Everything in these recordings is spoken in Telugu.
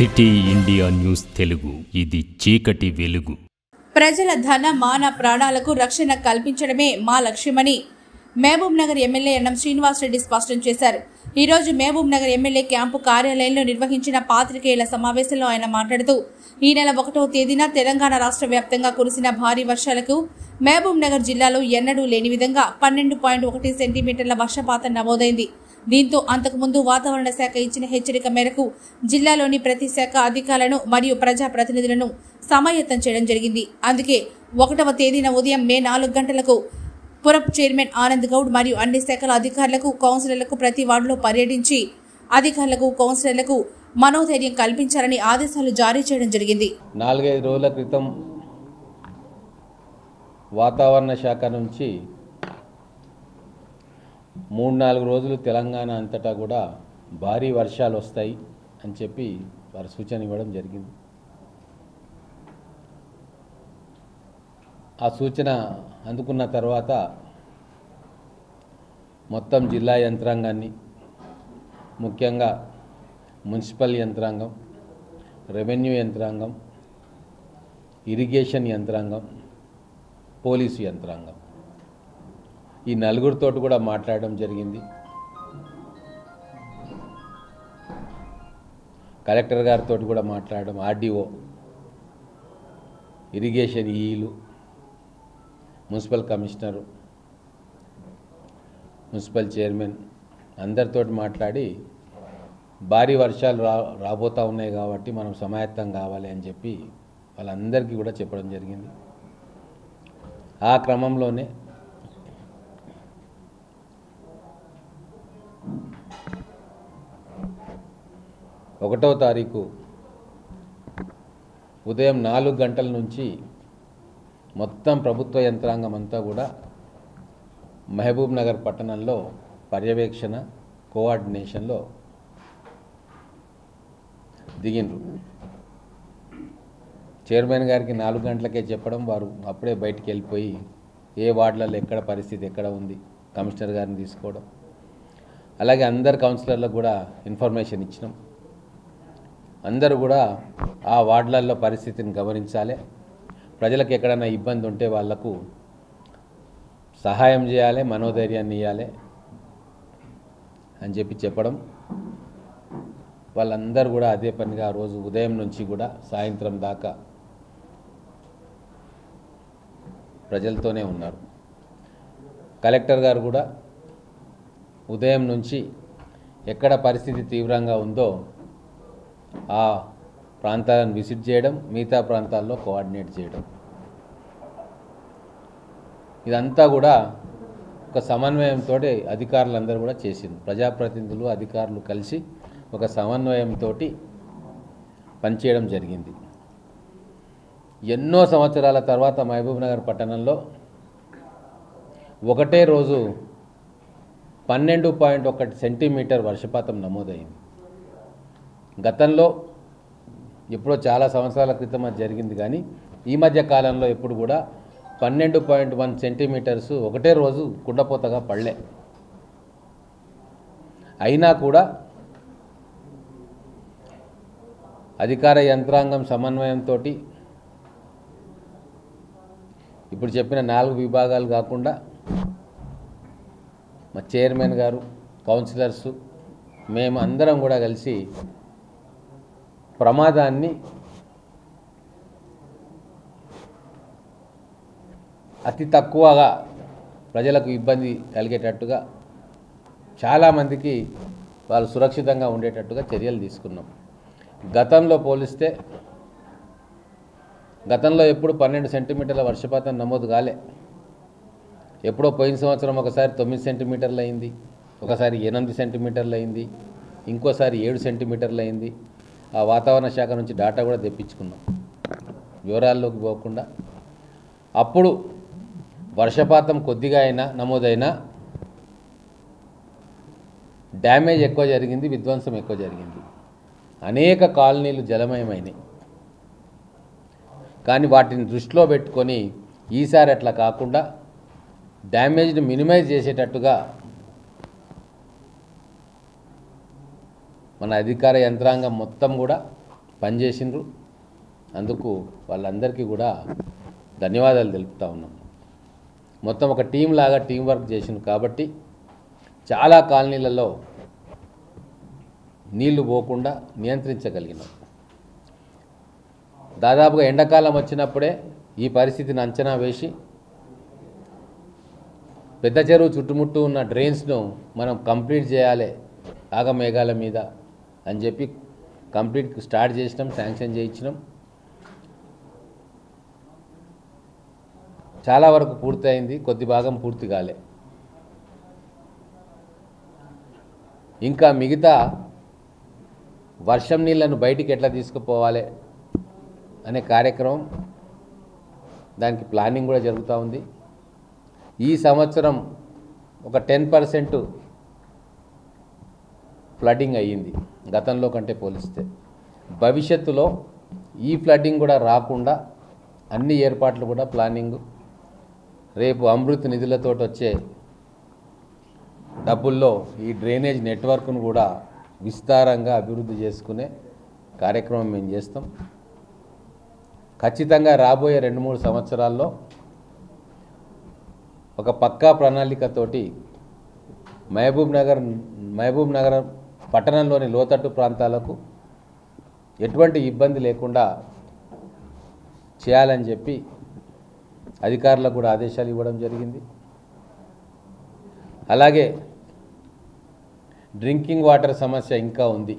సిటీ ఇండియా న్యూస్ తెలుగు, ఇది చీకటి వెలుగు. ప్రజల ధన మాన ప్రాణాలకు రక్షణ కల్పించడమే మా లక్ష్యమని మహబూబ్ నగర్ ఎమ్మెల్యే ఎన్ఎం శ్రీనివాసరెడ్డి స్పష్టం చేశారు. ఈ రోజు మహబూబ్ నగర్ ఎమ్మెల్యే క్యాంపు కార్యాలయంలో నిర్వహించిన పాత్రికేయుల సమావేశంలో ఆయన మాట్లాడుతూ, ఈ నెల 1వ తేదీన తెలంగాణ రాష్ట్ర వ్యాప్తంగా కురిసిన భారీ వర్షాలకు మహబూబ్ నగర్ జిల్లాలో ఎన్నడూ లేని విధంగా 12.1 సెంటీమీటర్ల వర్షపాతం నమోదైంది. దీంతో అంతకుముందు వాతావరణ శాఖ ఇచ్చిన హెచ్చరిక మేరకు జిల్లాలోని ప్రతి శాఖ అధికారులను మరియు ప్రజాప్రతినిధులను సమాయత్తం చేయడం జరిగింది. అందుకే 1వ తేదీన ఉదయం మే 4 గంటలకు పురప్ చైర్మన్ ఆనంద్ గౌడ్ మరియు అన్ని శాఖల అధికారులకు, కౌన్సిలర్లకు ప్రతి వార్డులో పర్యటించి అధికారులకు, కౌన్సిలర్లకు మనోధైర్యం కల్పించాలని ఆదేశాలు జారీ చేయడం జరిగింది. 4-5 రోజుల క్రితం వాతావరణ శాఖ నుంచి 3-4 రోజులు తెలంగాణ అంతటా కూడా భారీ వర్షాలు వస్తాయి అని చెప్పి వారు సూచన ఇవ్వడం జరిగింది. ఆ సూచన అందుకున్న తర్వాత మొత్తం జిల్లా యంత్రాంగాన్ని, ముఖ్యంగా మున్సిపల్ యంత్రాంగం, రెవెన్యూ యంత్రాంగం, ఇరిగేషన్ యంత్రాంగం, పోలీసు యంత్రాంగం, ఈ నలుగురితో కూడా మాట్లాడడం జరిగింది. కలెక్టర్ గారితో కూడా మాట్లాడడం, ఆర్డీఓ, ఇరిగేషన్ ఈలు, మున్సిపల్ కమిషనరు, మున్సిపల్ చైర్మన్ అందరితో మాట్లాడి భారీ వర్షాలు రాబోతూ ఉన్నాయి కాబట్టి మనం సమాయత్తం కావాలి అని చెప్పి వాళ్ళందరికీ కూడా చెప్పడం జరిగింది. ఆ క్రమంలోనే ఒకటవ తారీఖు ఉదయం 4 గంటల నుంచి మొత్తం ప్రభుత్వ యంత్రాంగం అంతా కూడా మహబూబ్ నగర్ పట్టణంలో పర్యవేక్షణ, కోఆర్డినేషన్లో దిగిండ్రు. చైర్మన్ గారికి 4 గంటలకే చెప్పడం, వారు అప్పుడే బయటికి వెళ్ళిపోయి ఏ వార్డులలో ఎక్కడ పరిస్థితి ఎక్కడ ఉంది కమిషనర్ గారిని తీసుకోవడం, అలాగే అందరు కౌన్సిలర్లకు కూడా ఇన్ఫర్మేషన్ ఇచ్చినాం. అందరూ కూడా ఆ వార్డులలో పరిస్థితిని గమనించాలి, ప్రజలకు ఎక్కడైనా ఇబ్బంది ఉంటే వాళ్లకు సహాయం చేయాలి, మనోధైర్యాన్ని ఇవ్వాలి అని చెప్పి చెప్పడం, వాళ్ళందరూ కూడా అదే పనిగా ఆ రోజు ఉదయం నుంచి కూడా సాయంత్రం దాకా ప్రజలతోనే ఉన్నారు. కలెక్టర్ గారు కూడా ఉదయం నుంచి ఎక్కడ పరిస్థితి తీవ్రంగా ఉందో ఆ ప్రాంతాలను విజిట్ చేయడం, మిగతా ప్రాంతాల్లో కోఆర్డినేట్ చేయడం, ఇదంతా కూడా ఒక సమన్వయంతో అధికారులందరూ కూడా చేసింది. ప్రజాప్రతినిధులు, అధికారులు కలిసి ఒక సమన్వయంతో పనిచేయడం జరిగింది. ఎన్నో సంవత్సరాల తర్వాత మహబూబ్ నగర్ పట్టణంలో ఒకటే రోజు 12.1 సెంటీమీటర్ వర్షపాతం నమోదైంది. గతంలో ఎప్పుడో చాలా సంవత్సరాల క్రితం అది జరిగింది, కానీ ఈ మధ్య కాలంలో ఎప్పుడు కూడా 12.1 సెంటీమీటర్స్ ఒకటే రోజు కుండపోతగా పడలే. అయినా కూడా అధికార యంత్రాంగం సమన్వయంతో ఇప్పుడు చెప్పిన 4 విభాగాలు కాకుండా మా చైర్మన్ గారు, కౌన్సిలర్సు, మేము అందరం కూడా కలిసి ప్రమాదాన్ని అతి తక్కువగా ప్రజలకు ఇబ్బంది కలిగేటట్టుగా, చాలామందికి వాళ్ళు సురక్షితంగా ఉండేటట్టుగా చర్యలు తీసుకున్నాం. గతంలో పోలిస్తే గతంలో ఎప్పుడు 12 సెంటీమీటర్ల వర్షపాతం నమోదు కాలే. ఎప్పుడో పోయిన సంవత్సరం ఒకసారి 9 సెంటీమీటర్లు అయింది, ఒకసారి 8 సెంటీమీటర్లు అయింది, ఇంకోసారి 7 సెంటీమీటర్లు అయింది. ఆ వాతావరణ శాఖ నుంచి డాటా కూడా తెప్పించుకున్నాం, వివరాల్లోకి పోకుండా. అప్పుడు వర్షపాతం కొద్దిగా అయినా నమోదైనా డ్యామేజ్ ఎక్కువ జరిగింది, విధ్వంసం ఎక్కువ జరిగింది. అనేక కాలనీలు జలమయమైనాయి. కానీ వాటిని దృష్టిలో పెట్టుకొని ఈసారి అట్లా కాకుండా డ్యామేజ్ని మినిమైజ్ చేసేటట్టుగా మన అధికార యంత్రాంగం మొత్తం కూడా పనిచేసిండ్రు. అందుకు వాళ్ళందరికీ కూడా ధన్యవాదాలు తెలుపుతా ఉన్నాం. మొత్తం ఒక టీం లాగా టీం వర్క్ చేసిండ్రు కాబట్టి చాలా కాలనీలలో నీళ్లు పోకుండా నియంత్రించగలిగినాం. దాదాపుగా ఎండాకాలం వచ్చినప్పుడే ఈ పరిస్థితిని అంచనా వేసి పెద్ద చెరువు చుట్టుముట్టు ఉన్న డ్రైన్స్ను మనం కంప్లీట్ చేయాలి ఆగమేఘాల మీద అని చెప్పి కంప్లీట్ స్టార్ట్ చేసినాం, శాంక్షన్ చేయించినాం. చాలా వరకు పూర్తయింది, కొద్ది భాగం పూర్తి కాలే. ఇంకా మిగతా వర్షం నీళ్లను బయటికి ఎట్లా తీసుకుపోవాలి అనే కార్యక్రమం, దానికి ప్లానింగ్ కూడా జరుగుతూ ఉంది. ఈ సంవత్సరం ఒక 10% ఫ్లడ్డింగ్ అయ్యింది గతంలో కంటే పోలిస్తే. భవిష్యత్తులో ఈ ఫ్లడ్డింగ్ కూడా రాకుండా అన్ని ఏర్పాట్లు కూడా ప్లానింగ్, రేపు అమృత్ నిధులతో వచ్చే డబ్బుల్లో ఈ డ్రైనేజ్ నెట్వర్క్ను కూడా విస్తారంగా అభివృద్ధి చేసుకునే కార్యక్రమం మేము చేస్తాం. ఖచ్చితంగా రాబోయే 2-3 సంవత్సరాల్లో ఒక పక్కా ప్రణాళికతోటి మహబూబ్ నగర్ పట్టణంలోని లోతట్టు ప్రాంతాలకు ఎటువంటి ఇబ్బంది లేకుండా చేయాలని చెప్పి అధికారులకు కూడా ఆదేశాలు ఇవ్వడం జరిగింది. అలాగే డ్రింకింగ్ వాటర్ సమస్య ఇంకా ఉంది.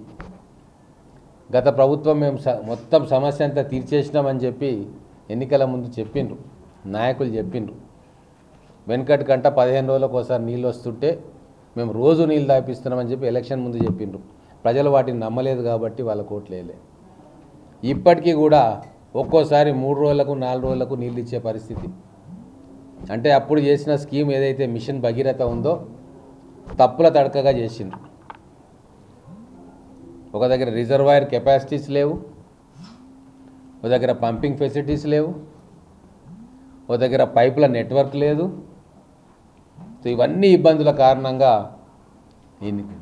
గత ప్రభుత్వం మేము మొత్తం సమస్య అంతా తీర్చేసినామని చెప్పి ఎన్నికల ముందు చెప్పిండ్రు, నాయకులు చెప్పిండ్రు. వెనకటి కంట 15 రోజులకు ఒకసారి నీళ్ళు వస్తుంటే మేము రోజు నీళ్ళు దాపిస్తున్నామని చెప్పి ఎలక్షన్ ముందు చెప్పిండ్రు. ప్రజలు వాటిని నమ్మలేదు కాబట్టి వాళ్ళ కోట్లేలే. ఇప్పటికీ కూడా ఒక్కోసారి 3 రోజులకు 4 రోజులకు నీళ్ళు ఇచ్చే పరిస్థితి. అంటే అప్పుడు చేసిన స్కీమ్ ఏదైతే మిషన్ భగీరథ ఉందో తప్పుల తడకగా చేసిండ్రు. ఒక దగ్గర రిజర్వాయర్ కెపాసిటీస్ లేవు, ఒక దగ్గర పంపింగ్ ఫెసిలిటీస్ లేవు, ఒక దగ్గర పైపుల నెట్వర్క్ లేదు. సో ఇవన్నీ ఇబ్బందుల కారణంగా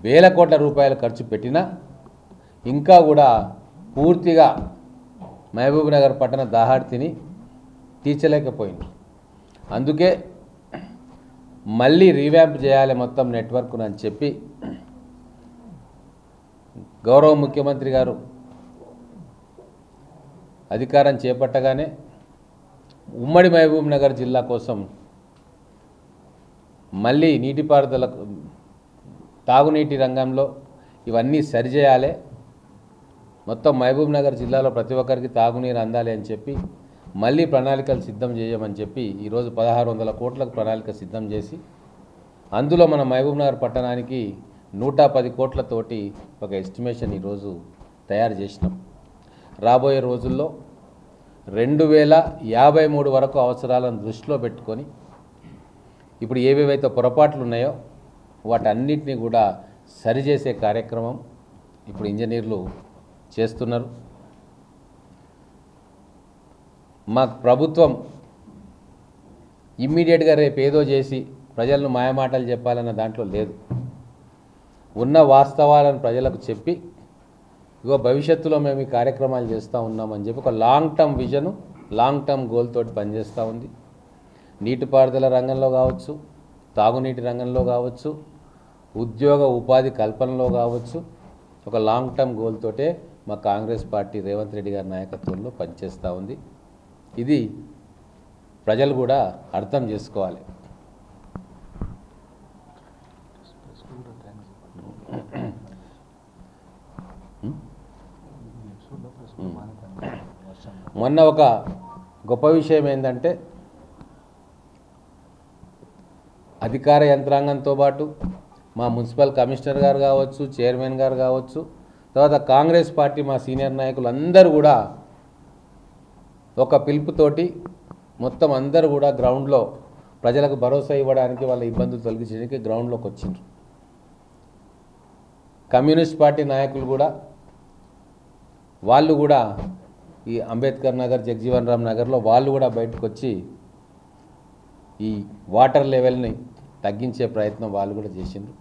వేల కోట్ల రూపాయలు ఖర్చు పెట్టినా ఇంకా కూడా పూర్తిగా మహబూబ్ నగర్ పట్టణ దాహార్తిని తీర్చలేకపోయింది. అందుకే మళ్ళీ రీవ్యాంప్ చేయాలి మొత్తం నెట్వర్క్ను అని చెప్పి గౌరవ ముఖ్యమంత్రి గారు అధికారం చేపట్టగానే ఉమ్మడి మహబూబ్ నగర్ జిల్లా కోసం మళ్ళీ నీటిపారుదల తాగునీటి రంగంలో ఇవన్నీ సరిచేయాలి, మొత్తం మహబూబ్ నగర్ జిల్లాలో ప్రతి ఒక్కరికి తాగునీరు అందాలి అని చెప్పి మళ్ళీ ప్రణాళికలు సిద్ధం చేయమని చెప్పి ఈరోజు 1600 కోట్లకు ప్రణాళిక సిద్ధం చేసి అందులో మన మహబూబ్ నగర్ పట్టణానికి 110 కోట్లతోటి ఒక ఎస్టిమేషన్ ఈరోజు తయారు చేసినాం. రాబోయే రోజుల్లో 2053 వరకు అవసరాలను దృష్టిలో పెట్టుకొని ఇప్పుడు ఏవేవైతే పొరపాట్లు ఉన్నాయో వాటన్నిటిని కూడా సరిచేసే కార్యక్రమం ఇప్పుడు ఇంజనీర్లు చేస్తున్నారు. మా ప్రభుత్వం ఇమ్మీడియట్గా రేపు ఏదో చేసి ప్రజలను మాయమాటలు చెప్పాలన్న దాంట్లో లేదు. ఉన్న వాస్తవాలను ప్రజలకు చెప్పి ఇగో భవిష్యత్తులో మేము ఈ కార్యక్రమాలు చేస్తూ ఉన్నామని చెప్పి ఒక long term vision, long term goal తోటి పనిచేస్తూ ఉంది. నీటిపారుదల రంగంలో కావచ్చు, తాగునీటి రంగంలో కావచ్చు, ఉద్యోగ ఉపాధి కల్పనలో కావచ్చు, ఒక లాంగ్ టర్మ్ గోల్ తోటే మా కాంగ్రెస్ పార్టీ రేవంత్ రెడ్డి గారి నాయకత్వంలో పనిచేస్తూ ఉంది. ఇది ప్రజలు కూడా అర్థం చేసుకోవాలి. మొన్న ఒక గొప్ప విషయం ఏంటంటే అధికార యంత్రాంగంతో పాటు మా మున్సిపల్ కమిషనర్ గారు కావచ్చు, చైర్మన్ గారు కావచ్చు, తర్వాత కాంగ్రెస్ పార్టీ మా సీనియర్ నాయకులు అందరూ కూడా ఒక పిలుపుతోటి మొత్తం అందరూ కూడా గ్రౌండ్లో ప్రజలకు భరోసా ఇవ్వడానికి, వాళ్ళ ఇబ్బందులు తొలగించడానికి గ్రౌండ్లోకి వచ్చిండ్రు. కమ్యూనిస్ట్ పార్టీ నాయకులు కూడా వాళ్ళు కూడా ఈ అంబేద్కర్ నగర్, జగజీవన్ రామ్ నగర్లో వాళ్ళు కూడా బయటకు వచ్చి ఈ వాటర్ లెవెల్ని తగ్గించే ప్రయత్నం వాళ్ళు కూడా చేసిండ్రు.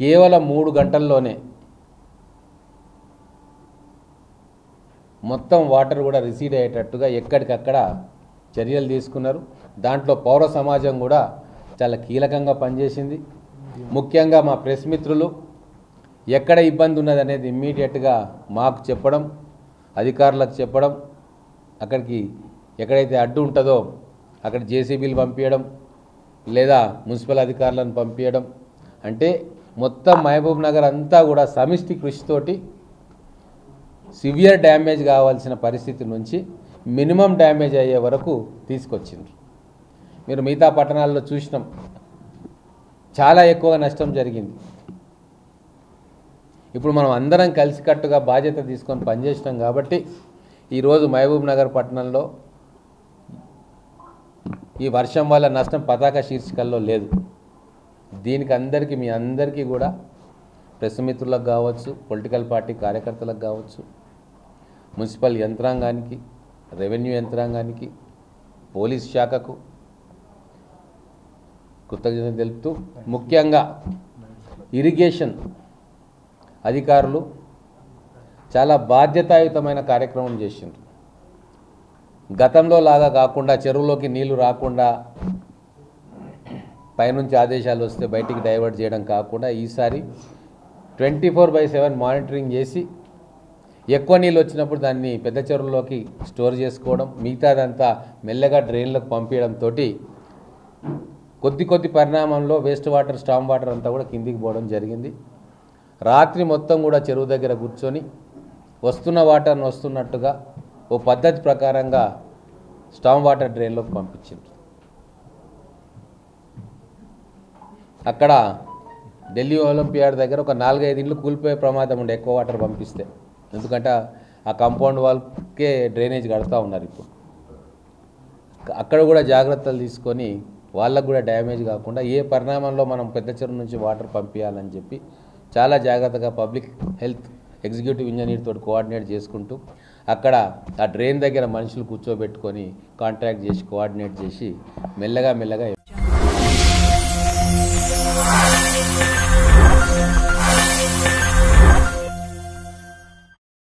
కేవలం 3 గంటల్లోనే మొత్తం వాటర్ కూడా రిసీడ్ అయ్యేటట్టుగా ఎక్కడికక్కడ చర్యలు తీసుకున్నారు. దాంట్లో పౌర సమాజం కూడా చాలా కీలకంగా పనిచేసింది. ముఖ్యంగా మా ప్రెస్ మిత్రులు ఎక్కడ ఇబ్బంది ఉన్నదనేది ఇమ్మీడియట్గా మాకు చెప్పడం, అధికారులకు చెప్పడం, అక్కడికి ఎక్కడైతే అడ్డు ఉంటుందో అక్కడ జేసీబీలు పంపించడం లేదా మున్సిపల్ అధికారులను పంపించడం, అంటే మొత్తం మహబూబ్ నగర్ అంతా కూడా సమిష్టి కృషితోటి సివియర్ డ్యామేజ్ కావాల్సిన పరిస్థితి నుంచి మినిమం డ్యామేజ్ అయ్యే వరకు తీసుకొచ్చింది. మీరు మిగతా పట్టణాల్లో చూసినాం, చాలా ఎక్కువ నష్టం జరిగింది. ఇప్పుడు మనం అందరం కలిసికట్టుగా బాధ్యత తీసుకొని పనిచేసినాం కాబట్టి ఈరోజు మహబూబ్ నగర్ పట్టణంలో ఈ వర్షం వల్ల నష్టం పతాక శీర్షికల్లో లేదు. దీనికి అందరికీ మీ అందరికీ కూడా ప్రెస్ మిత్రులకు కావచ్చు, పొలిటికల్ పార్టీ కార్యకర్తలకు కావచ్చు, మున్సిపల్ యంత్రాంగానికి, రెవెన్యూ యంత్రాంగానికి, పోలీస్ శాఖకు కృతజ్ఞతలు తెలుపుతూ ముఖ్యంగా ఇరిగేషన్ అధికారులు చాలా బాధ్యతాయుతమైన కార్యక్రమం చేసిండ్రు. గతంలో లాగా కాకుండా చెరువులోకి నీళ్లు రాకుండా పైనుంచి ఆదేశాలు వస్తే బయటికి డైవర్ట్ చేయడం కాకుండా ఈసారి 24/7 మానిటరింగ్ చేసి ఎక్కువ నీళ్ళు వచ్చినప్పుడు దాన్ని పెద్ద చెరువులోకి స్టోర్ చేసుకోవడం, మిగతాదంతా మెల్లగా డ్రైన్లకు పంపించడంతో కొద్ది పరిణామంలో వేస్ట్ వాటర్, స్టామ్ వాటర్ అంతా కూడా కిందికి పోవడం జరిగింది. రాత్రి మొత్తం కూడా చెరువు దగ్గర కూర్చొని వస్తున్న వాటర్ని వస్తున్నట్టుగా ఓ పద్ధతి ప్రకారంగా స్టామ్ వాటర్ డ్రైన్లోకి పంపించింది. అక్కడ ఢిల్లీ ఒలింపియాడ్ దగ్గర ఒక 4-5 ఇండ్లు కూలిపోయే ప్రమాదం ఉండే ఎక్కువ వాటర్ పంపిస్తే, ఎందుకంటే ఆ కాంపౌండ్ వాల్కే డ్రైనేజ్ కడతా ఉన్నారు. ఇప్పుడు అక్కడ కూడా జాగ్రత్తలు తీసుకొని వాళ్ళకు కూడా డ్యామేజ్ కాకుండా ఏ పరిణామంలో మనం పెద్ద చెరువు నుంచి వాటర్ పంపించాలని చెప్పి చాలా జాగ్రత్తగా పబ్లిక్ హెల్త్ ఎగ్జిక్యూటివ్ ఇంజనీర్ తోటి కోఆర్డినేట్ చేసుకుంటూ అక్కడ ఆ డ్రైన్ దగ్గర మనుషులు కూర్చోబెట్టుకొని కాంట్రాక్ట్ చేసి కోఆర్డినేట్ చేసి మెల్లగా